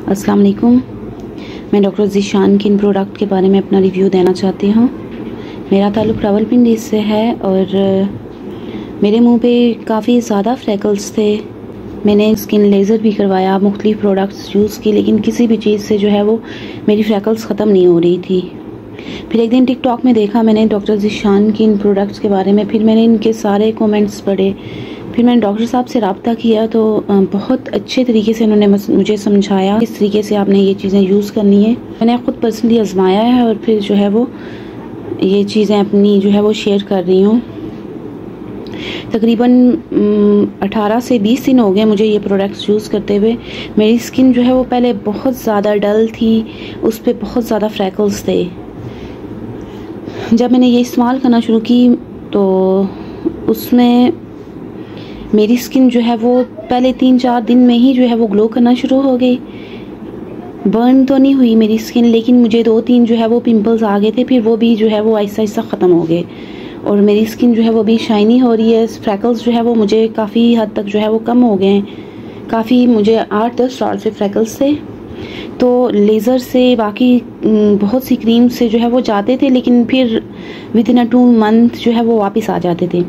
अस्सलाम वालेकुम। मैं डॉक्टर ज़ीशान के इन प्रोडक्ट के बारे में अपना रिव्यू देना चाहती हूँ। मेरा ताल्लुक़ रावलपिंडी से है और मेरे मुंह पे काफ़ी ज़्यादा फ्रैकल्स थे। मैंने स्किन लेज़र भी करवाया, मुख्तलिफ़ प्रोडक्ट्स यूज़ की, लेकिन किसी भी चीज़ से जो है वो मेरी फ्रैकल्स ख़त्म नहीं हो रही थी। फिर एक दिन टिकटॉक में देखा मैंने डॉक्टर ज़ीशान के इन प्रोडक्ट्स के बारे में। फिर मैंने इनके सारे कमेंट्स पढ़े। फिर मैंने डॉक्टर साहब से रब्ता किया तो बहुत अच्छे तरीके से उन्होंने मुझे समझाया किस तरीके से आपने ये चीज़ें यूज़ करनी है। मैंने ख़ुद पर्सनली आजमाया है और फिर जो है वो ये चीज़ें अपनी जो है वो शेयर कर रही हूँ। तकरीबन 18 से 20 दिन हो गए मुझे ये प्रोडक्ट्स यूज़ करते हुए। मेरी स्किन जो है वो पहले बहुत ज़्यादा डल थी, उस पर बहुत ज़्यादा फ्रैकल्स थे। जब मैंने ये इस्तेमाल करना शुरू की तो उसमें मेरी स्किन जो है वो पहले 3-4 दिन में ही जो है वो ग्लो करना शुरू हो गई। बर्न तो नहीं हुई मेरी स्किन, लेकिन मुझे 2-3 जो है वो पिंपल्स आ गए थे। फिर वो भी जो है वो आहिस्ता आहिस्ता ख़त्म हो गए और मेरी स्किन जो है वो भी शाइनी हो रही है। फ्रैकल्स जो है वो मुझे काफ़ी हद तक जो है वो कम हो गए हैं। काफ़ी मुझे 8-10 साल से फ्रैकल्स थे, तो लेज़र से बाकी बहुत सी क्रीम से जो है वो जाते थे, लेकिन फिर विद इन 2 मंथ जो है वो वापस आ जाते थे।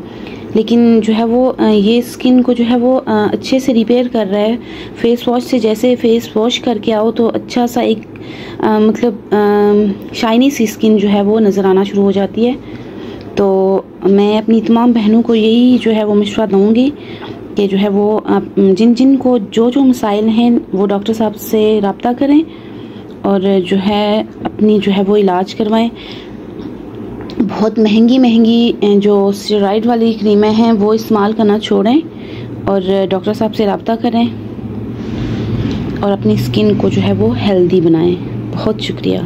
लेकिन जो है वो ये स्किन को जो है वो अच्छे से रिपेयर कर रहा है। फेस वॉश से जैसे फेस वॉश करके आओ तो अच्छा सा एक मतलब शाइनी सी स्किन जो है वो नज़र आना शुरू हो जाती है। तो मैं अपनी तमाम बहनों को यही जो है वो मशवरा दूँगी कि जो है वो जिन को जो मसाइल हैं वो डॉक्टर साहब से रब्ता करें और जो है अपनी जो है वो इलाज करवाएं। बहुत महंगी जो स्टेरॉइड वाली क्रीमें हैं वो इस्तेमाल करना छोड़ें और डॉक्टर साहब से रब्ता करें और अपनी स्किन को जो है वो हेल्दी बनाएं। बहुत शुक्रिया।